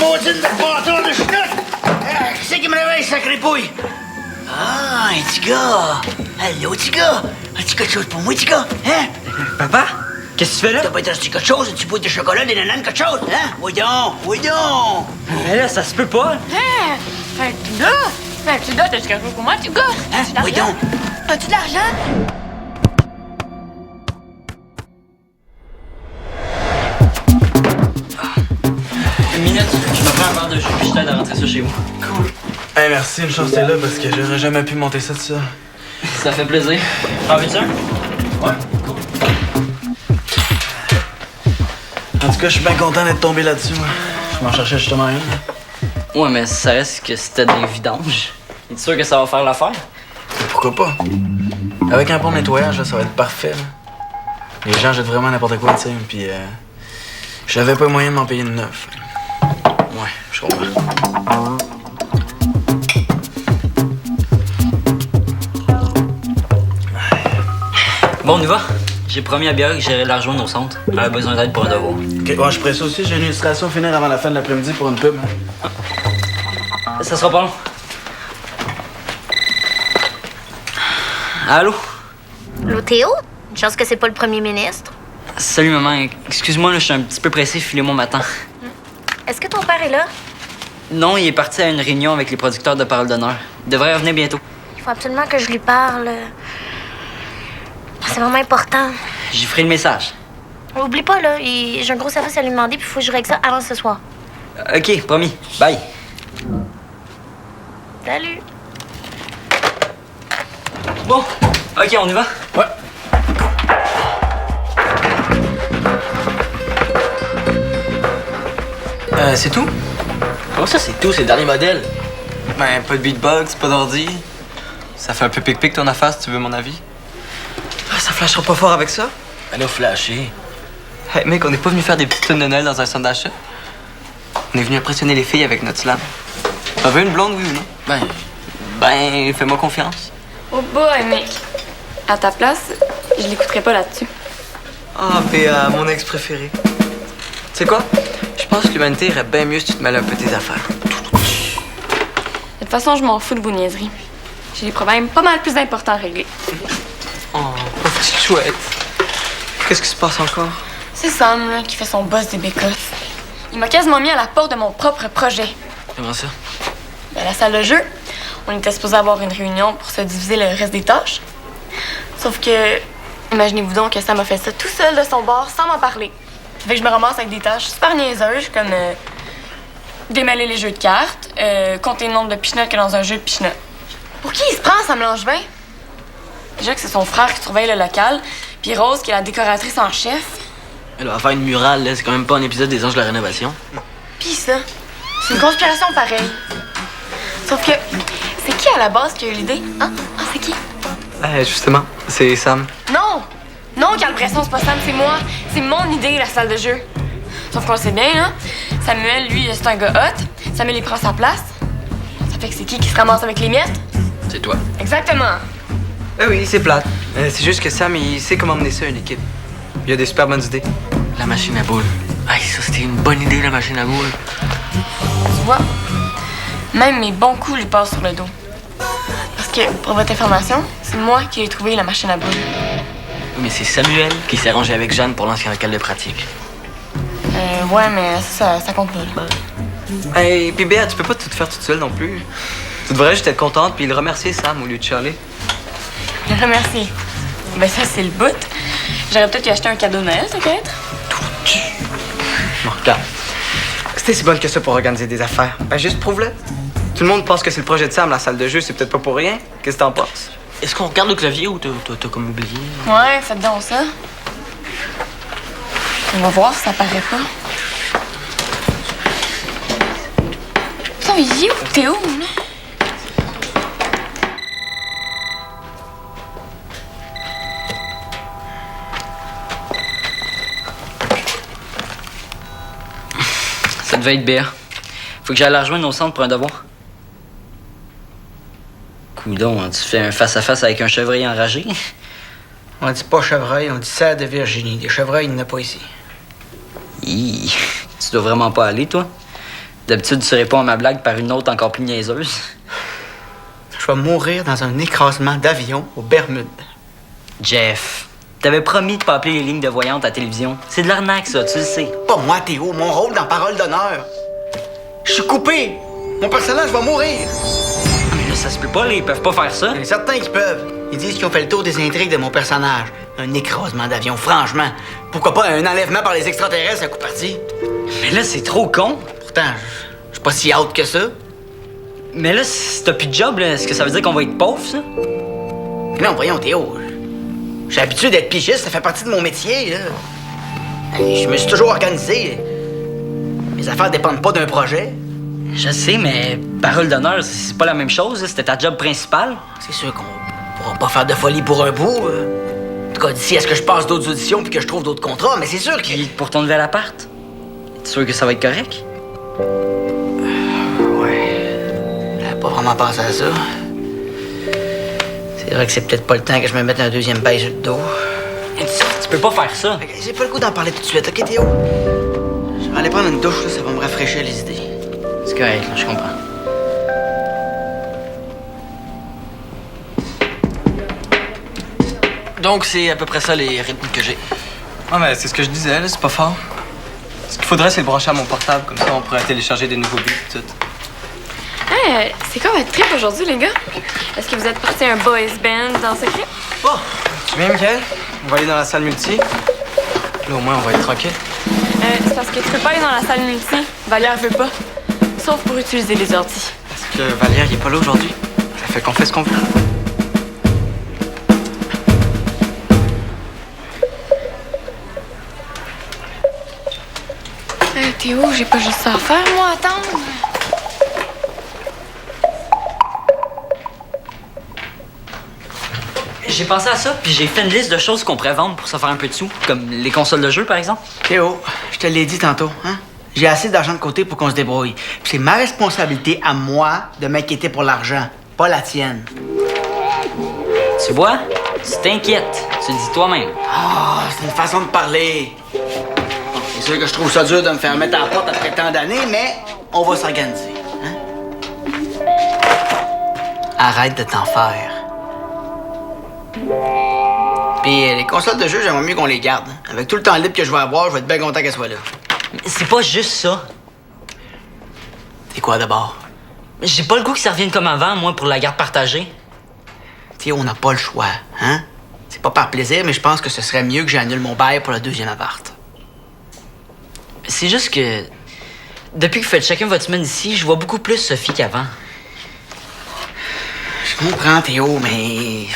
maudine de bâtard de chenoute! Qui c'est qui me réveille, sacré pouille? Ah, un petit gars! Allô, petit gars! As-tu quelque chose pour moi, petit gars? Hein? Papa? Qu'est-ce que tu fais là? T'as pas été acheté quelque chose? Un petit bout de chocolat, des nananes, quelque chose? Hein? Oui donc! Oui donc! Mais là, ça se peut pas. Hein? Fais-tu là? T'as-tu quelque chose pour moi, petit gars? Hein? Oui donc! As-tu de l'argent? Une minute, je me prends un verre de jus puis je t'aide à rentrer ça chez vous. Cool. Hey, merci, une chance t'es là parce que j'aurais jamais pu monter ça de ça. Ça fait plaisir. T'en veux-tu un? Ouais, cool. En tout cas, je suis bien content d'être tombé là-dessus, moi. Je m'en cherchais justement une. Ouais, mais ça reste que c'était des vidanges. Es-tu sûr que ça va faire l'affaire? Mais pourquoi pas? Avec un bon nettoyage, là, ça va être parfait, là. Les gens jettent vraiment n'importe quoi, tu sais, puis j'avais pas moyen de m'en payer une neuve. Ouais, je comprends. Bon, on y va. J'ai promis à Bière que j'irai la rejoindre au centre. Elle a besoin d'aide pour un devoir. Ok, ouais, je ferai ça aussi. J'ai une illustration à finir avant la fin de l'après-midi pour une pub. Ça sera pas long. Allô? Allô, Théo? Une chance que c'est pas le premier ministre. Salut, maman. Excuse-moi, là, je suis un petit peu pressé. Filez-moi ma temps. Est-ce que ton père est là? Non, il est parti à une réunion avec les producteurs de Parole d'honneur. Il devrait revenir bientôt. Il faut absolument que je lui parle. C'est vraiment important. J'y ferai le message. Oublie pas, là, j'ai un gros service à lui demander, puis il faut que je règle ça avant ce soir. OK, promis. Bye. Salut! Bon, OK, on y va? Ouais. C'est tout? Comment ça, c'est tout? C'est le dernier modèle. Ben, pas de beatbox, pas d'ordi. Ça fait un peu pic-pic ton affaire, si tu veux mon avis. Ah, ça flashera pas fort avec ça? Elle a flashé. Hey, mec, on n'est pas venu faire des petites tunes de Noël dans un centre d'achat. On est venu impressionner les filles avec notre slam. T'en veux une blonde, oui ou non? Ben, fais-moi confiance. Oh boy, mec. À ta place, je l'écouterais pas là-dessus. Ah, Béa, mon ex préféré. Tu sais quoi? Je pense que l'humanité irait bien mieux si tu te mêles un peu tes affaires. De toute façon, je m'en fous de vos niaiseries. J'ai des problèmes pas mal plus importants à régler. Oh, pauvre petite chouette. Qu'est-ce qui se passe encore? C'est Sam, là, qui fait son boss des bécosses. Il m'a quasiment mis à la porte de mon propre projet. Comment ça? À la salle de jeu, on était supposé avoir une réunion pour se diviser le reste des tâches. Sauf que, imaginez-vous donc que Sam a fait ça tout seul de son bord, sans m'en parler. Fait que je me ramasse avec des tâches super niaiseuses, comme démêler les jeux de cartes, compter le nombre de pichenottes qu'il y a dans un jeu de pichenottes. Pour qui il se prend, Sam Langevin? Déjà que c'est son frère qui surveille le local, puis Rose qui est la décoratrice en chef. Elle va faire une murale, là. C'est quand même pas un épisode des Anges de la Rénovation. Pis ça, c'est une conspiration pareille. Sauf que, c'est qui à la base qui a eu l'idée? Hein? Ah, c'est qui? Justement, c'est Sam. Non! Non, qui a l'impression, c'est pas Sam, c'est moi. C'est mon idée, la salle de jeu. Sauf qu'on le sait bien, là. Samuel, lui, c'est un gars hot. Samuel, il prend sa place. Ça fait que c'est qui se ramasse avec les miettes? C'est toi. Exactement. Ah oui, c'est plate. C'est juste que Sam, il sait comment mener ça à une équipe. Il a des super bonnes idées. La machine à boules. Aïe, ça, c'était une bonne idée, la machine à boules. Tu vois, même mes bons coups lui passent sur le dos. Parce que, pour votre information, c'est moi qui ai trouvé la machine à boules. Oui, mais c'est Samuel qui s'est rangé avec Jeanne pour l'ancien local de pratique. Ouais, mais ça compte pas, là. Hey, puis Béa, tu peux pas tout faire toute seule non plus. Tu devrais juste être contente puis le remercier Sam au lieu de chialer. Je le remercie. Ben ça, c'est le bout. J'aurais peut-être lui acheté un cadeau de Noël, peut-être. Bon, regarde. Si t'es si bonne que ça pour organiser des affaires, ben juste prouve-le. Tout le monde pense que c'est le projet de Sam, la salle de jeu, c'est peut-être pas pour rien. Qu'est-ce que t'en penses? Est-ce qu'on regarde le clavier ou t'as comme oublié? Ouais, faites donc ça. On va voir si ça paraît pas. Putain, il est où, Théo, là? Ça devait être Béa. Faut que j'aille la rejoindre au centre pour un devoir. Coudon, tu fais un face-à-face avec un chevreuil enragé? On dit pas chevreuil, on dit cerf de Virginie. Des chevreuils, il n'y en a pas ici. Hi, tu dois vraiment pas aller, toi. D'habitude, tu réponds à ma blague par une autre encore plus niaiseuse. Je vais mourir dans un écrasement d'avion aux Bermudes. Jeff, t'avais promis de pas appeler les lignes de voyante à la télévision. C'est de l'arnaque, ça, tu le sais. Pas moi, Théo, mon rôle dans Parole d'honneur. Je suis coupé. Mon personnage va mourir. Mais là, ça se peut pas, là, ils peuvent pas faire ça. Il y en a certains qui peuvent. Ils disent qu'ils ont fait le tour des intrigues de mon personnage. Un écrasement d'avion, franchement. Pourquoi pas un enlèvement par les extraterrestres à coup parti? Mais là, c'est trop con. Pourtant, je suis pas si out que ça. Mais là, si t'as plus de job, là, est-ce que ça veut dire qu'on va être pauvre, ça? Mais non, voyons, Théo. J'ai l'habitude d'être pigiste, ça fait partie de mon métier, là. Hey, je me suis toujours organisé. Mes affaires dépendent pas d'un projet. Je sais, mais parole d'honneur, c'est pas la même chose, là. C'était ta job principale. C'est sûr qu'on pourra pas faire de folie pour un bout. En tout cas, d'ici à ce que je passe d'autres auditions puis que je trouve d'autres contrats, mais c'est sûr que... Puis pour ton nouvel appart, t'es sûr que ça va être correct? J'avais pas vraiment pensé à ça. C'est vrai que c'est peut-être pas le temps que je me mette un deuxième bail sur le dos. Tu peux pas faire ça. J'ai pas le goût d'en parler tout de suite, ok, Théo? Je vais aller prendre une douche, là, ça va me rafraîchir les idées. C'est correct, là, je comprends. Donc, c'est à peu près ça les rythmes que j'ai. Ouais, mais c'est ce que je disais, là, c'est pas fort. Ce qu'il faudrait, c'est le brancher à mon portable, comme ça on pourrait télécharger des nouveaux buts et tout. Hey, c'est quoi votre trip aujourd'hui, les gars? Est-ce que vous êtes partis à un boys band dans ce secret? Oh! Tu viens, Mickaël? On va aller dans la salle multi. Là, au moins, on va être tranquille. C'est parce que tu peux pas aller dans la salle multi. Valère veut pas. Sauf pour utiliser les ordis. Parce que Valère, il est pas là aujourd'hui. Ça fait qu'on fait ce qu'on veut. Théo, j'ai pas juste ça à faire, moi, attendre. J'ai pensé à ça, puis j'ai fait une liste de choses qu'on pourrait vendre pour se faire un peu de sous, comme les consoles de jeu, par exemple. Théo, je te l'ai dit tantôt, hein? J'ai assez d'argent de côté pour qu'on se débrouille. Puis c'est ma responsabilité à moi de m'inquiéter pour l'argent, pas la tienne. Tu vois? Tu t'inquiètes. Tu le dis toi-même. Ah, c'est une façon de parler. Bon, c'est sûr que je trouve ça dur de me faire mettre à la porte après tant d'années, mais on va s'organiser, hein? Arrête de t'en faire. Puis les consoles de jeu, j'aimerais mieux qu'on les garde. Avec tout le temps libre que je vais avoir, je vais être bien content qu'elles soient là. C'est pas juste ça. C'est quoi d'abord? J'ai pas le goût que ça revienne comme avant, moi, pour la garde partagée. Théo, on n'a pas le choix, hein? C'est pas par plaisir, mais je pense que ce serait mieux que j'annule mon bail pour le deuxième appart. C'est juste que... Depuis que vous faites chacun votre semaine ici, je vois beaucoup plus Sophie qu'avant. Je comprends, Théo, mais...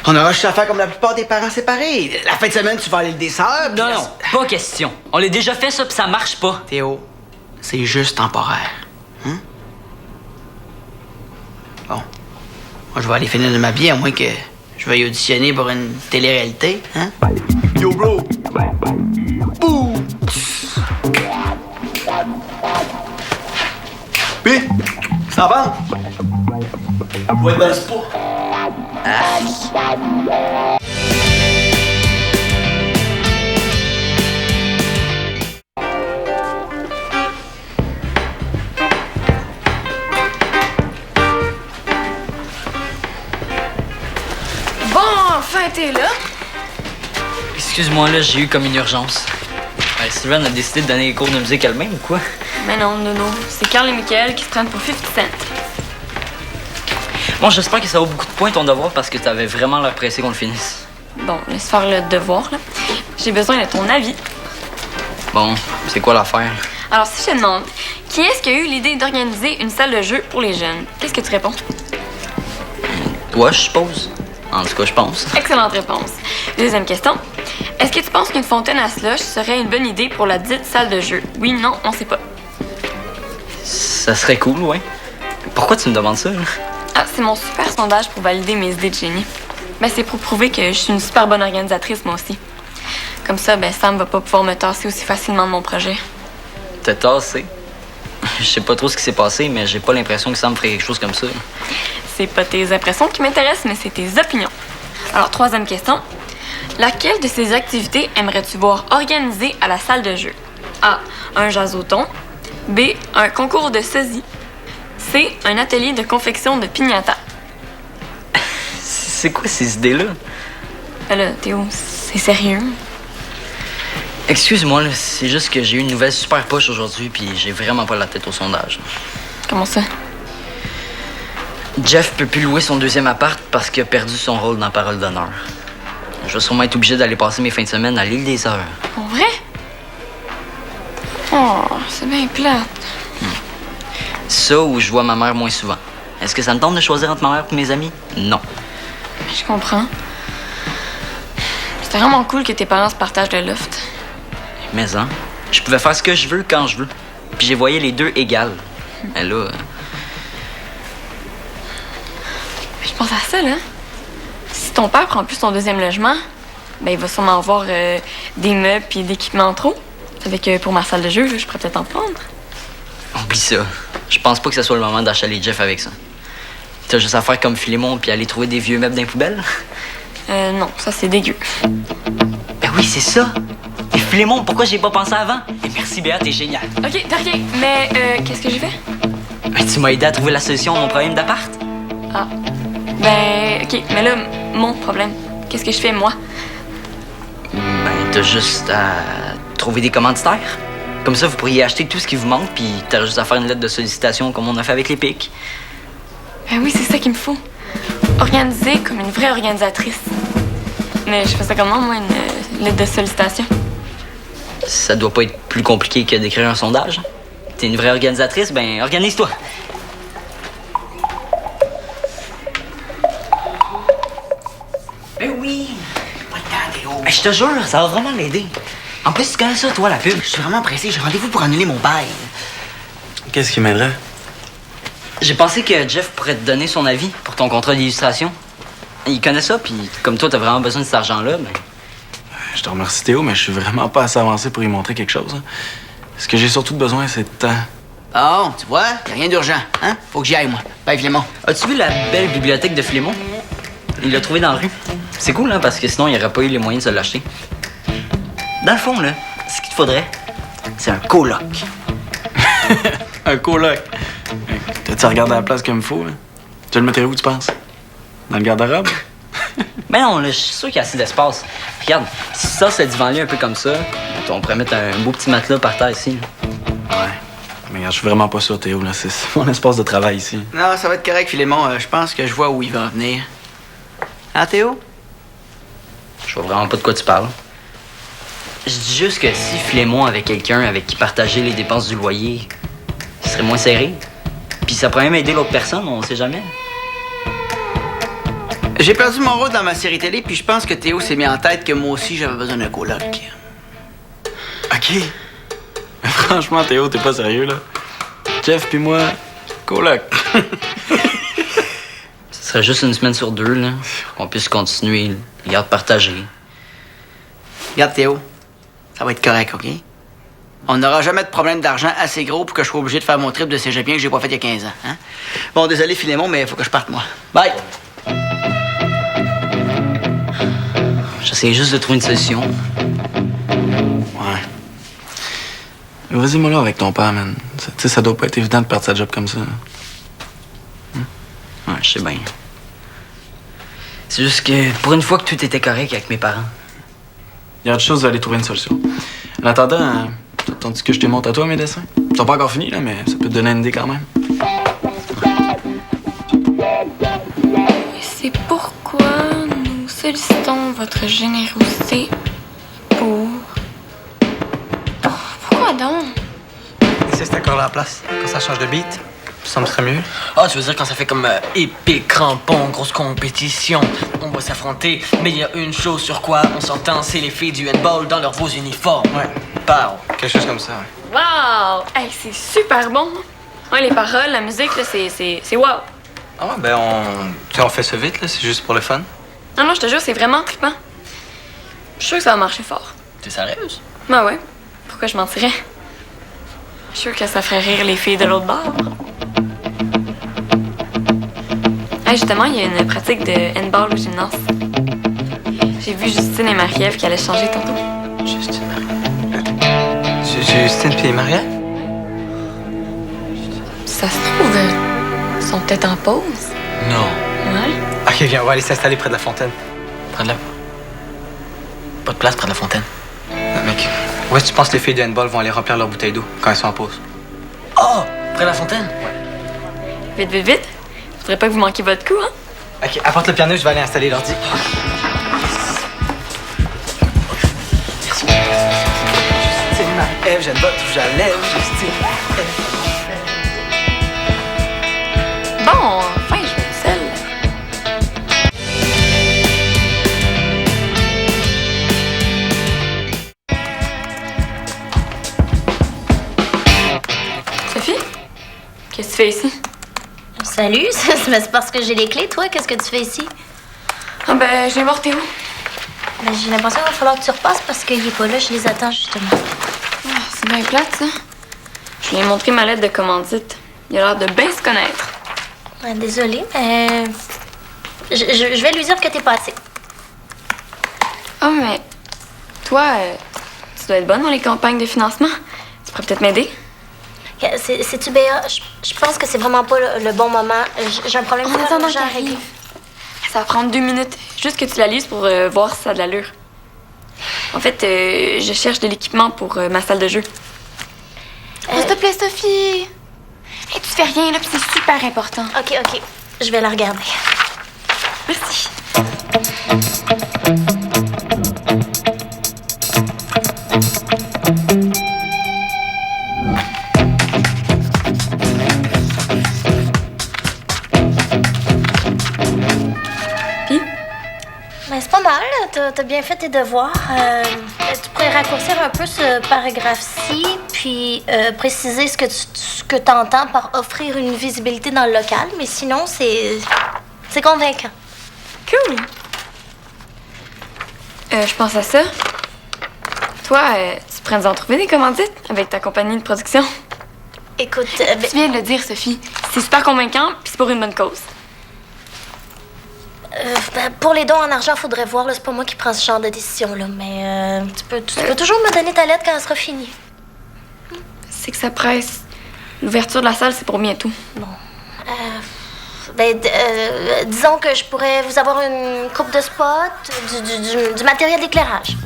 On aura juste à faire comme la plupart des parents séparés. La fin de semaine, tu vas aller le dessert. puis Non, la- non, pas question. On l'a déjà fait, ça, puis ça marche pas. Théo, c'est juste temporaire. Hein? Bon. Moi, je vais aller finir de m'habiller, à moins que je veuille auditionner pour une télé-réalité, hein? Yo, bro! Bouh! Puis, ça va? Ouais, ben, c'est pas. Bon, enfin, t'es là. Excuse-moi, là, j'ai eu comme une urgence. Sylvain a décidé de donner les cours de musique elle-même ou quoi? Mais non, Nono, c'est Carl et Michael qui se prennent pour 50 Cent. Bon, j'espère que ça vaut beaucoup de points ton devoir parce que t'avais vraiment l'air pressé qu'on le finisse. Bon, laisse faire le devoir, là. J'ai besoin de ton avis. Bon, c'est quoi l'affaire? Alors, si je te demande, qui est-ce qui a eu l'idée d'organiser une salle de jeu pour les jeunes? Qu'est-ce que tu réponds? Toi, je suppose. En tout cas, je pense. Excellente réponse. Deuxième question. Est-ce que tu penses qu'une fontaine à slush serait une bonne idée pour la dite salle de jeu? Oui, non, on sait pas. Ça serait cool, ouais. Pourquoi tu me demandes ça? Là? Ah, c'est mon super sondage pour valider mes idées de génie. Ben, c'est pour prouver que je suis une super bonne organisatrice, moi aussi. Comme ça, ben, Sam va pas pouvoir me tasser aussi facilement de mon projet. T'as tassé. Je sais pas trop ce qui s'est passé, mais j'ai pas l'impression que Sam ferait quelque chose comme ça. C'est pas tes impressions qui m'intéressent, mais c'est tes opinions. Alors, troisième question. Laquelle de ces activités aimerais-tu voir organisée à la salle de jeu? A. Un jasoton. B. Un concours de sosie. C. Un atelier de confection de piñata. C'est quoi ces idées-là? Là, Théo, c'est sérieux? Excuse-moi, là, c'est juste que j'ai eu une nouvelle super poche aujourd'hui, puis j'ai vraiment pas la tête au sondage. Comment ça? Jeff peut plus louer son deuxième appart parce qu'il a perdu son rôle dans Parole d'honneur. Je vais sûrement être obligé d'aller passer mes fins de semaine à l'île des Heures. Pour vrai? Oh, c'est bien plate. Ça ou je vois ma mère moins souvent. Est-ce que ça me tente de choisir entre ma mère et mes amis? Non. Je comprends. C'était vraiment cool que tes parents se partagent le loft. Mais hein, je pouvais faire ce que je veux quand je veux. Puis j'ai voyé les deux égales. Mais là... Je pense à ça, là. Si ton père prend plus ton deuxième logement, ben il va sûrement avoir des meubles et d'équipements en trop. Avec pour ma salle de jeu, là, je pourrais peut-être en prendre. Oublie ça. Je pense pas que ce soit le moment d'achaler Jeff avec ça. T'as juste à faire comme Philémon puis aller trouver des vieux meubles dans les poubelles? Non, ça c'est dégueu. Ben oui, c'est ça. Et Philémon, pourquoi j'ai pas pensé avant? Et merci Béa, t'es génial. OK, de rien. Mais qu'est-ce que j'ai fait? Ben, tu m'as aidé à trouver la solution à mon problème d'appart. Ah. Ben, OK, mais là, mon problème, qu'est-ce que je fais, moi? Ben, t'as juste à trouver des commanditaires. Comme ça, vous pourriez acheter tout ce qui vous manque, puis t'as juste à faire une lettre de sollicitation comme on a fait avec les pics. Ben oui, c'est ça qu'il me faut. Organiser comme une vraie organisatrice. Mais je fais ça comment, moi, une lettre de sollicitation? Ça doit pas être plus compliqué que d'écrire un sondage. T'es une vraie organisatrice, ben organise-toi. Ben oui! Pas le temps, Théo. Ben, je te jure, ça va vraiment l'aider. En plus, tu connais ça, toi, la pub. Je suis vraiment pressé. J'ai rendez-vous pour annuler mon bail. Qu'est-ce qui m'aiderait? J'ai pensé que Jeff pourrait te donner son avis pour ton contrat d'illustration. Il connaît ça, puis comme toi, t'as vraiment besoin de cet argent-là, ben... Je te remercie, Théo, mais je suis vraiment pas assez avancé pour y montrer quelque chose. Hein. Ce que j'ai surtout besoin, c'est de temps. Bon, tu vois, y a rien d'urgent, hein? Faut que j'y aille, moi. Bye, Philémon. As-tu vu la belle bibliothèque de Philémon? Il l'a trouvée dans la rue. C'est cool, hein, parce que sinon, il aurait pas eu les moyens de se l'acheter. Dans le fond, là, ce qu'il te faudrait, c'est un coloc. Un coloc. T'as-tu regardé la place comme il faut, là? Tu le mettrais où, tu penses? Dans le garde-robe? Mais non, là, je suis sûr qu'il y a assez d'espace. Regarde, si ça, ce divan-là un peu comme ça, on pourrait mettre un beau petit matelas par terre ici. Là. Ouais. Mais regarde, je suis vraiment pas sûr, Théo, là. C'est mon espace de travail ici. Non, ça va être correct, Philémon. Je pense que je vois où il va en venir. Hein, Théo? Je vois vraiment pas de quoi tu parles. Je dis juste que si Philémon avait quelqu'un avec qui partager les dépenses du loyer, ce serait moins serré. Puis ça pourrait même aider l'autre personne, on sait jamais. J'ai perdu mon rôle dans ma série télé, puis je pense que Théo s'est mis en tête que moi aussi, j'avais besoin d'un coloc. OK. Mais franchement, Théo, t'es pas sérieux, là? Jeff puis moi, coloc. Ce serait juste une semaine sur deux, là. Qu'on puisse continuer, les gardes partagés. Regarde, Théo, ça va être correct, OK? On n'aura jamais de problème d'argent assez gros pour que je sois obligé de faire mon trip de cégepien que j'ai pas fait il y a 15 ans, hein? Bon, désolé, Philémon, mais il faut que je parte, moi. Bye! J'essaie juste de trouver une solution. Ouais. Vas-y, moi, là, avec ton père, man. Tu sais, ça doit pas être évident de perdre sa job comme ça. Ouais, je sais bien. C'est juste que pour une fois que tout était correct avec mes parents. Il y a autre chose d'aller trouver une solution. En attendant, t'attends-tu que je te montre à toi mes dessins? Ils sont pas encore finis, là, mais ça peut te donner une idée quand même. C'est pourquoi nous sollicitons votre générosité pour... Pourquoi donc? C'est cet accord-là à la place. Quand ça change de beat, ça me serait mieux. Ah, tu veux dire quand ça fait comme épée, crampon, grosse compétition, on va s'affronter, mais il y a une chose sur quoi on s'entend, c'est les filles du handball dans leurs beaux uniformes. Ouais. Pow. Quelque chose comme ça, ouais. Wow! Hey, c'est super bon! Ouais, les paroles, la musique, là, c'est wow! Ah ouais, ben on fait ça vite, là, c'est juste pour le fun. Non, non, je te jure, c'est vraiment trippant. Je suis sûre que ça va marcher fort. T'es sérieuse? Ben ouais. Pourquoi je mentirais? Je suis sûre que ça ferait rire les filles de l'autre bord. Hey, justement, il y a une pratique de handball au gymnase. J'ai vu Justine et Marie-Ève qui allaient changer tantôt. Justine Marie. Attends. Justine puis Maria? Ça se trouve, ils sont peut-être en pause. Non. Ouais. Ok, viens, on va aller s'installer près de la fontaine. Près de la... Pas de place près de la fontaine. Mec, où est-ce que tu penses que les filles de handball vont aller remplir leur bouteille d'eau quand elles sont en pause? Oh! Près de la fontaine? Vite, vite, vite. Faudrait pas que vous manquiez votre coup, hein? Ok, apporte le piano, je vais aller installer l'ordi. Justine, Marie-Ève, j'aime pas tout, j'enlève, Justine, Marie-Ève. Bon, enfin, je vais le sel. Sophie? Qu'est-ce que tu fais ici? Salut, c'est parce que j'ai les clés. Toi, qu'est-ce que tu fais ici? Ah ben, je viens voir Théo. Ben, j'ai l'impression qu'il va falloir que tu repasses parce qu'il est pas là. Je les attends, justement. Ah, c'est bien plate, ça. Je lui ai montré ma lettre de commandite. Il a l'air de bien se connaître. Ouais, désolée, mais... Je vais lui dire que t'es passé. Ah, mais toi, tu dois être bonne dans les campagnes de financement. Tu pourrais peut-être m'aider? C'est-tu, Béa? Je pense que c'est vraiment pas le bon moment. J'ai un problème En attendant urgent à qu'il régler. arrive. Ça va prendre 2 minutes. Juste que tu la lises pour voir si ça a de l'allure. En fait, je cherche de l'équipement pour ma salle de jeu. S'il te plaît, Sophie. Hey, tu fais rien, là, puis c'est super important. OK. Je vais la regarder. Merci. Puis? Ben, c'est pas mal. T'as bien fait tes devoirs. Tu pourrais raccourcir un peu ce paragraphe-ci, puis préciser ce que t'entends par offrir une visibilité dans le local. Mais sinon, c'est convaincant. Cool. Je pense à ça. Toi, tu pourrais nous en trouver des commandites avec ta compagnie de production? Écoute, Tu viens de le dire, Sophie. C'est super convaincant, puis c'est pour une bonne cause. pour les dons en argent, faudrait voir. Là, c'est pas moi qui prends ce genre de décision-là. Mais tu peux toujours me donner ta lettre quand elle sera finie. C'est que ça presse. L'ouverture de la salle, c'est pour bientôt. Disons que je pourrais vous avoir une coupe de spots, du matériel d'éclairage.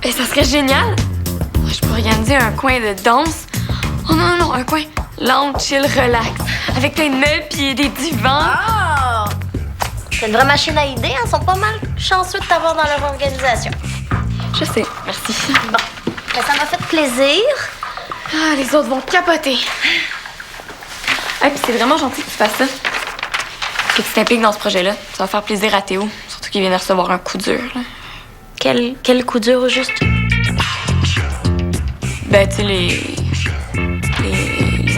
Et ça serait génial. Je pourrais organiser un coin de danse. Oh non, un coin lounge, chill, relax. Avec plein de meubles puis des divans. Ah! C'est une vraie machine à idées. Ils sont pas mal chanceux de t'avoir dans leur organisation. Je sais, merci. Bon, ben, ça m'a fait plaisir. Ah, les autres vont capoter. Ah, puis c'est vraiment gentil que tu fasses ça. Que tu t'impliques dans ce projet-là. Ça va faire plaisir à Théo. Surtout qu'il vient de recevoir un coup dur. Là. Quel coup dur, au juste? Ben, tu sais, les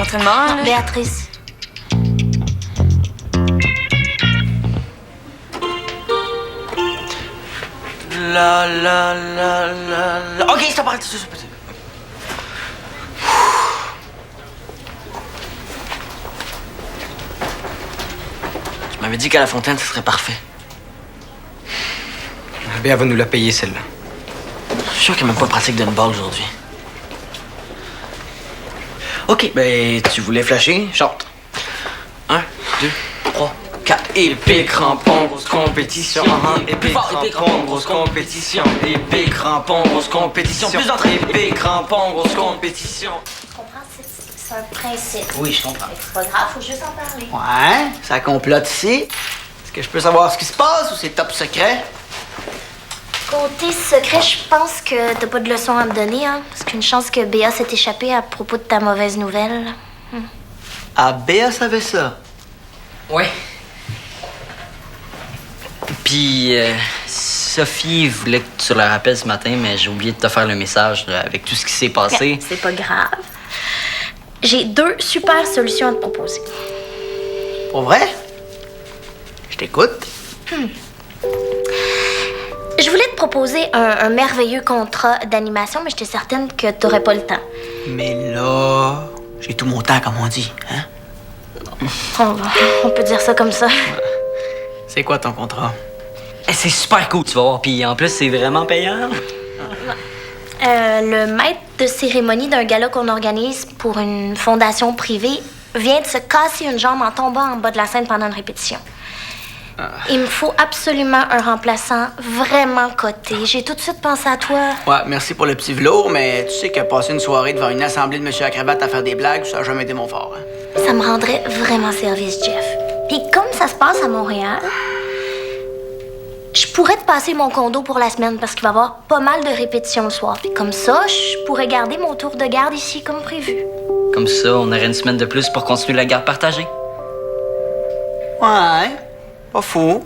entraînements. Non, là. Béatrice. OK, stop, arrête. Tu m'avais dit qu'à la fontaine, ce serait parfait. Béa va nous la payer, celle-là. Je suis sûr qu'il n'y a même pas de pratique de handball aujourd'hui. OK, ben, tu voulais flasher? Chante. 1, 2, 3, 4. Épée, crampon, grosse compétition. Épée, crampon, grosse compétition. Épée, crampon, grosse compétition. Plus d'entrée. Épée, crampon, grosse compétition. Tu comprends? C'est un principe. Oui, je comprends. C'est pas grave, faut juste en parler. Ouais, ça complote ici. Est-ce que je peux savoir ce qui se passe ou c'est top secret? Côté secret, je pense que t'as pas de leçon à me donner, hein? Parce qu'une chance que Béa s'est échappée à propos de ta mauvaise nouvelle. Ah, Béa savait ça. Ouais. Puis, Sophie voulait que tu le rappelles ce matin, mais j'ai oublié de te faire le message là, avec tout ce qui s'est passé. C'est pas grave. J'ai 2 super solutions à te proposer. Pour vrai? Je t'écoute. Je voulais te proposer un merveilleux contrat d'animation, mais j'étais certaine que t'aurais pas le temps. Mais là, j'ai tout mon temps, comme on dit. Hein? On peut dire ça comme ça. C'est quoi ton contrat? Eh, c'est super cool, tu vas voir. Puis en plus, c'est vraiment payant. Le maître de cérémonie d'un gala qu'on organise pour une fondation privée vient de se casser une jambe en tombant en bas de la scène pendant une répétition. Il me faut absolument un remplaçant vraiment coté. J'ai tout de suite pensé à toi. Ouais, merci pour le petit velours, mais tu sais que passer une soirée devant une assemblée de monsieur à cravate à faire des blagues, ça a jamais été mon fort. Hein? Ça me rendrait vraiment service, Jeff. Puis comme ça se passe à Montréal, je pourrais te passer mon condo pour la semaine parce qu'il va y avoir pas mal de répétitions le soir. Puis comme ça, je pourrais garder mon tour de garde ici comme prévu. Comme ça, on aurait une semaine de plus pour continuer la garde partagée. Ouais, pas fou.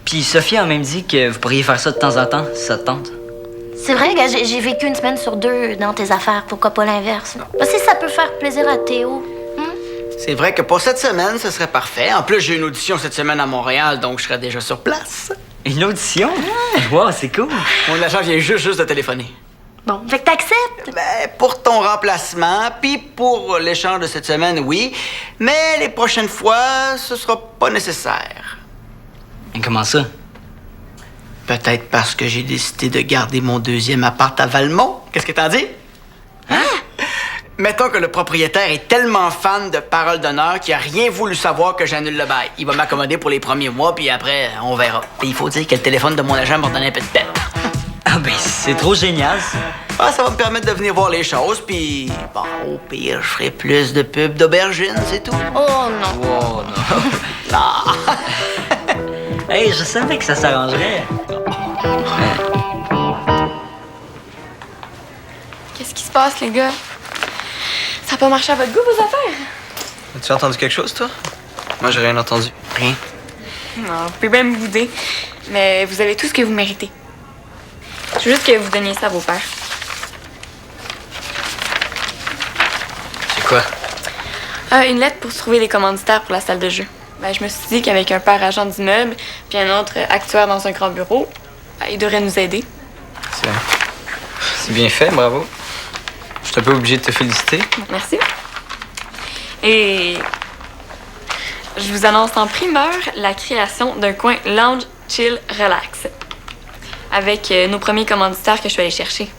Puis Sophie a même dit que vous pourriez faire ça de temps en temps, si ça te tente. C'est vrai que j'ai vécu une semaine sur 2 dans tes affaires, pourquoi pas l'inverse? Si ça peut faire plaisir à Théo. C'est vrai que pour cette semaine, ce serait parfait. En plus, j'ai une audition cette semaine à Montréal, donc je serai déjà sur place. Une audition? Wow, c'est cool. Mon agent vient juste de téléphoner. Bon, fait que t'acceptes? Ben, pour ton remplacement, puis pour l'échange de cette semaine, oui. Mais les prochaines fois, ce sera pas nécessaire. Et comment ça? Peut-être parce que j'ai décidé de garder mon deuxième appart à Valmont. Qu'est-ce que t'en dis? Hein? Mettons que le propriétaire est tellement fan de Parole d'honneur qu'il a rien voulu savoir que j'annule le bail. Il va m'accommoder pour les premiers mois, puis après, on verra. Puis il faut dire que le téléphone de mon agent m'a donné un peu de peine. Ah ben, c'est trop génial, ça. Ah, ça va me permettre de venir voir les choses, puis bon, au pire, je ferai plus de pubs d'aubergines, c'est tout. Oh non. Wow, non. Non. Hey, je savais que ça s'arrangerait. Qu'est-ce qui se passe, les gars? Ça n'a pas marché à votre goût, vos affaires? As-tu entendu quelque chose, toi? Moi, j'ai rien entendu. Rien. Non, vous pouvez bien me bouder, mais vous avez tout ce que vous méritez. Je veux juste que vous donniez ça à vos pères. C'est quoi? Une lettre pour se trouver les commanditaires pour la salle de jeu. Ben, je me suis dit qu'avec un père agent d'immeuble puis un autre actuaire dans un grand bureau, ben, il devrait nous aider. C'est bien fait, bravo. Je suis un peu obligé de te féliciter. Merci. Et je vous annonce en primeur la création d'un coin lounge chill relax avec nos premiers commanditaires que je suis allée chercher.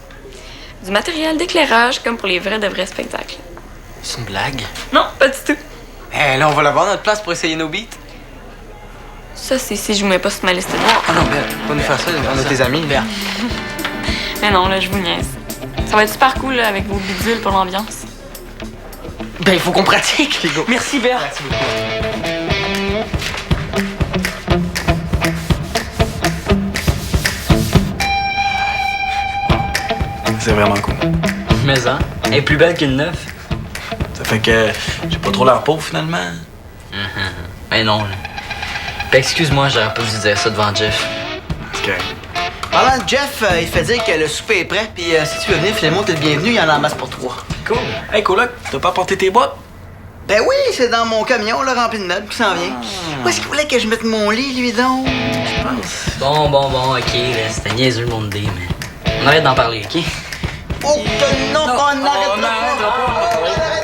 Du matériel d'éclairage comme pour les vrais de vrais spectacles. C'est une blague? Non, pas du tout. Eh, là, on va l'avoir notre place pour essayer nos beats. Ça, c'est si je vous mets pas sur ma liste noire. Ah non, Belle, pas nous faire ça, on est tes amis. Belle. Mais non, là, je vous niaise. Ça va être super cool là, avec vos bidules pour l'ambiance. Ben, il faut qu'on pratique. Merci, Belle. Merci beaucoup. C'est vraiment cool. Mais hein, elle est plus belle qu'une neuve. Ça fait que j'ai pas trop l'air pauvre, finalement. Mais non, là. Ben, excuse-moi, j'aurais pas dû dire ça devant Jeff. OK. Parlant de Jeff, il fait dire que le souper est prêt, puis si tu veux venir, Philémon, t'es le bienvenu, il y en a en masse pour 3. Cool. Hey, coloc, t'as pas apporté tes boîtes? Ben oui, c'est dans mon camion, là, rempli de meubles, qui s'en vient. Où est-ce qu'il voulait que je mette mon lit, lui, donc? Je pense. Bon, ok, là, c'était niaiseux le monde D, mais on arrête d'en parler, ok? Oh, que non, qu'on n'arrêtera pas!